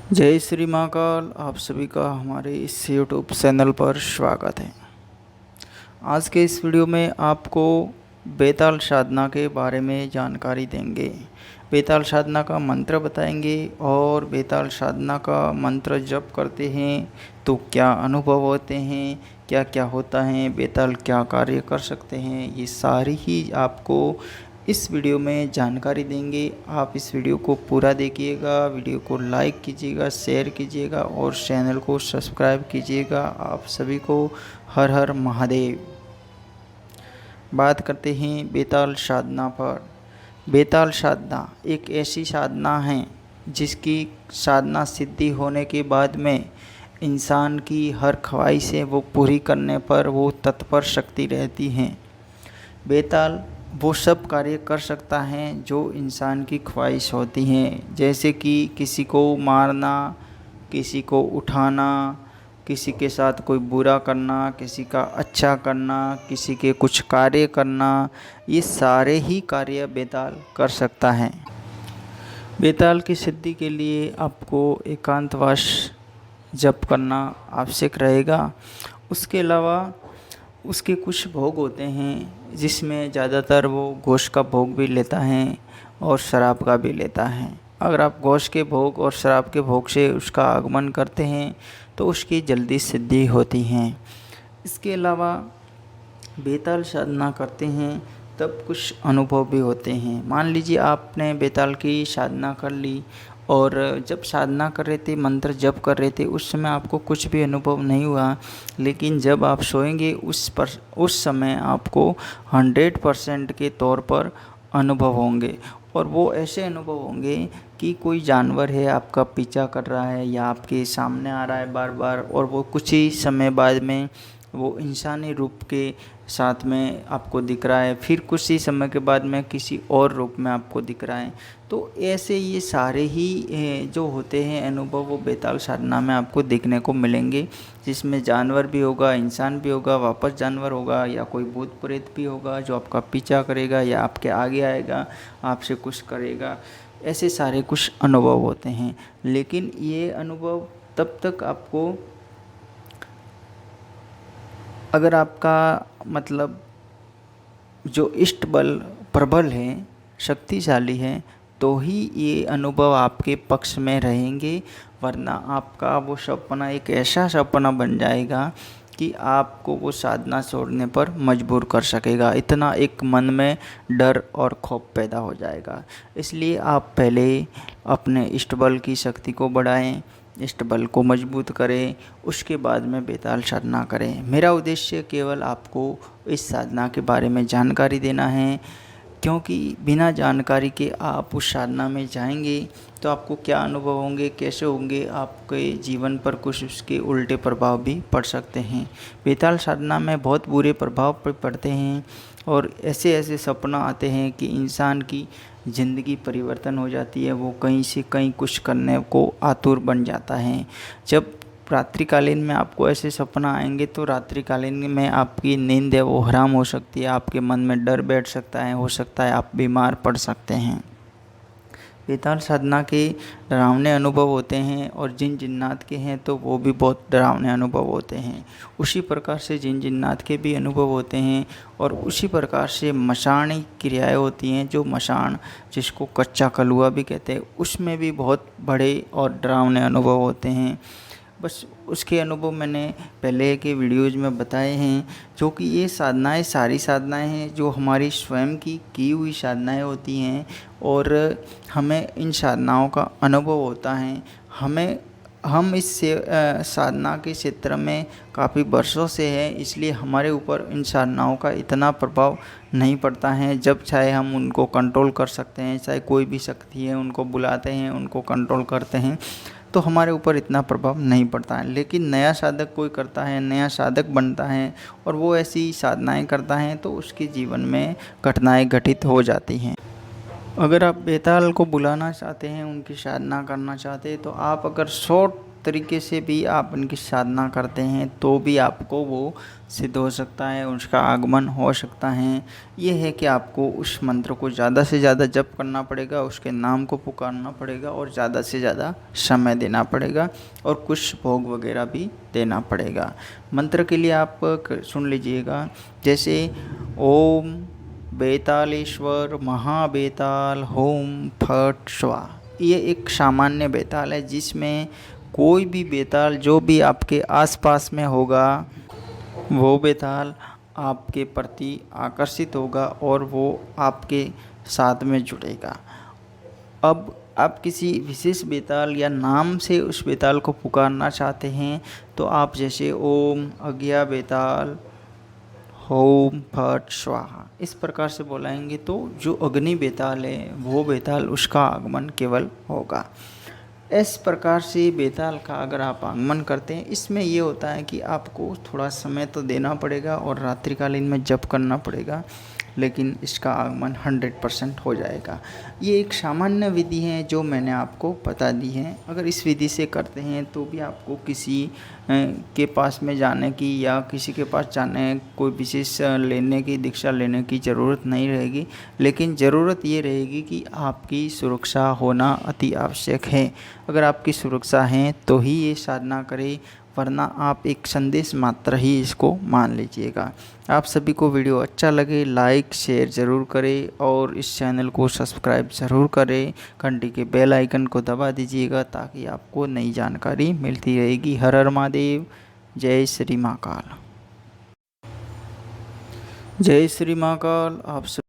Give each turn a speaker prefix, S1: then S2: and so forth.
S1: जय श्री महाकाल। आप सभी का हमारे इस यूट्यूब चैनल पर स्वागत है। आज के इस वीडियो में आपको बेताल साधना के बारे में जानकारी देंगे। बेताल साधना का मंत्र बताएंगे और बेताल साधना का मंत्र जप करते हैं तो क्या अनुभव होते हैं, क्या क्या होता है, बेताल क्या कार्य कर सकते हैं, ये सारी ही आपको इस वीडियो में जानकारी देंगे। आप इस वीडियो को पूरा देखिएगा, वीडियो को लाइक कीजिएगा, शेयर कीजिएगा और चैनल को सब्सक्राइब कीजिएगा। आप सभी को हर हर महादेव। बात करते हैं बेताल साधना पर। बेताल साधना एक ऐसी साधना है जिसकी साधना सिद्धि होने के बाद में इंसान की हर ख्वाहिशें वो पूरी करने पर वो तत्पर शक्ति रहती हैं। बेताल वो सब कार्य कर सकता है जो इंसान की ख्वाहिश होती हैं, जैसे कि किसी को मारना, किसी को उठाना, किसी के साथ कोई बुरा करना, किसी का अच्छा करना, किसी के कुछ कार्य करना, ये सारे ही कार्य बेताल कर सकता है। बेताल की सिद्धि के लिए आपको एकांतवास जप करना आवश्यक रहेगा। उसके अलावा उसके कुछ भोग होते हैं जिसमें ज़्यादातर वो गोश्त का भोग भी लेता है और शराब का भी लेता है। अगर आप गोश्त के भोग और शराब के भोग से उसका आगमन करते हैं तो उसकी जल्दी सिद्धि होती है। इसके अलावा बेताल साधना करते हैं तब कुछ अनुभव भी होते हैं। मान लीजिए आपने बेताल की साधना कर ली और जब साधना कर रहे थे, मंत्र जप कर रहे थे, उस समय आपको कुछ भी अनुभव नहीं हुआ, लेकिन जब आप सोएंगे उस समय आपको 100% के तौर पर अनुभव होंगे। और वो ऐसे अनुभव होंगे कि कोई जानवर है आपका पीछा कर रहा है या आपके सामने आ रहा है बार बार, और वो कुछ ही समय बाद में वो इंसानी रूप के साथ में आपको दिख रहा है, फिर कुछ ही समय के बाद में किसी और रूप में आपको दिख रहा है। तो ऐसे ये सारे ही जो होते हैं अनुभव वो बेताल साधना में आपको देखने को मिलेंगे, जिसमें जानवर भी होगा, इंसान भी होगा, वापस जानवर होगा, या कोई भूत प्रेत भी होगा जो आपका पीछा करेगा या आपके आगे आएगा, आपसे कुछ करेगा। ऐसे सारे कुछ अनुभव होते हैं। लेकिन ये अनुभव तब तक आपको, अगर आपका मतलब जो इष्ट बल प्रबल है, शक्तिशाली है, तो ही ये अनुभव आपके पक्ष में रहेंगे, वरना आपका वो सपना एक ऐसा सपना बन जाएगा कि आपको वो साधना छोड़ने पर मजबूर कर सकेगा। इतना एक मन में डर और खौफ पैदा हो जाएगा। इसलिए आप पहले अपने इष्ट बल की शक्ति को बढ़ाएं, इष्ट बल को मजबूत करें, उसके बाद में बेताल साधना करें। मेरा उद्देश्य केवल आपको इस साधना के बारे में जानकारी देना है, क्योंकि बिना जानकारी के आप उस साधना में जाएंगे तो आपको क्या अनुभव होंगे, कैसे होंगे, आपके जीवन पर कुछ उसके उल्टे प्रभाव भी पड़ सकते हैं। बेताल साधना में बहुत बुरे प्रभाव पड़ते हैं और ऐसे ऐसे सपना आते हैं कि इंसान की ज़िंदगी परिवर्तन हो जाती है, वो कहीं से कहीं कुछ करने को आतुर बन जाता है। जब रात्रिकालीन में आपको ऐसे सपना आएंगे तो रात्रिकालीन में आपकी नींद है वो हराम हो सकती है, आपके मन में डर बैठ सकता है, हो सकता है आप बीमार पड़ सकते हैं। बेताल साधना के डरावने अनुभव होते हैं और जिन जिन्नात के हैं तो वो भी बहुत डरावने अनुभव होते हैं। उसी प्रकार से जिन जिन्नात के भी अनुभव होते हैं और उसी प्रकार से मशानी क्रियाएं होती हैं, जो मशान जिसको कच्चा कलुआ भी कहते हैं, उसमें भी बहुत बड़े और डरावने अनुभव होते हैं। बस उसके अनुभव मैंने पहले के वीडियोज़ में बताए हैं, जो कि ये साधनाएँ सारी साधनाएँ हैं जो हमारी स्वयं की हुई साधनाएँ होती हैं और हमें इन साधनाओं का अनुभव होता है। हम इस साधना के क्षेत्र में काफ़ी वर्षों से हैं, इसलिए हमारे ऊपर इन साधनाओं का इतना प्रभाव नहीं पड़ता है। जब चाहे हम उनको कंट्रोल कर सकते हैं, चाहे कोई भी शक्ति है उनको बुलाते हैं, उनको कंट्रोल करते हैं, तो हमारे ऊपर इतना प्रभाव नहीं पड़ता है। लेकिन नया साधक कोई करता है, नया साधक बनता है और वो ऐसी साधनाएं करता है तो उसके जीवन में घटनाएं घटित हो जाती हैं। अगर आप बेताल को बुलाना चाहते हैं, उनकी साधना करना चाहते हैं, तो आप अगर शॉर्ट तरीके से भी आप इनकी साधना करते हैं तो भी आपको वो सिद्ध हो सकता है, उसका आगमन हो सकता है। ये है कि आपको उस मंत्र को ज़्यादा से ज़्यादा जप करना पड़ेगा, उसके नाम को पुकारना पड़ेगा और ज़्यादा से ज़्यादा समय देना पड़ेगा और कुछ भोग वगैरह भी देना पड़ेगा। मंत्र के लिए आप सुन लीजिएगा, जैसे ओम बेतालेश्वर महाबेताल होम फट स्वाहा। ये एक सामान्य बेताल है जिसमें कोई भी बेताल जो भी आपके आसपास में होगा वो बेताल आपके प्रति आकर्षित होगा और वो आपके साथ में जुड़ेगा। अब आप किसी विशेष बेताल या नाम से उस बेताल को पुकारना चाहते हैं तो आप जैसे ओम अज्ञा बेताल होम फट स्वाहा इस प्रकार से बुलाएंगे तो जो अग्नि बेताल है वो बेताल उसका आगमन केवल होगा। इस प्रकार से बेताल का अगर आप आगमन करते हैं, इसमें ये होता है कि आपको थोड़ा समय तो देना पड़ेगा और रात्रिकालीन में जप करना पड़ेगा, लेकिन इसका आगमन 100% हो जाएगा। ये एक सामान्य विधि है जो मैंने आपको बता दी है। अगर इस विधि से करते हैं तो भी आपको किसी के पास में जाने की या किसी के पास जाने कोई विशेष लेने की दीक्षा लेने की ज़रूरत नहीं रहेगी, लेकिन ज़रूरत ये रहेगी कि आपकी सुरक्षा होना अति आवश्यक है। अगर आपकी सुरक्षा है तो ही ये साधना करें, वरना आप एक संदेश मात्र ही इसको मान लीजिएगा। आप सभी को वीडियो अच्छा लगे लाइक शेयर ज़रूर करें और इस चैनल को सब्सक्राइब ज़रूर करें। घंटी के बेल आइकन को दबा दीजिएगा ताकि आपको नई जानकारी मिलती रहेगी। हर हर महादेव। जय श्री महाकाल। जय श्री महाकाल। आप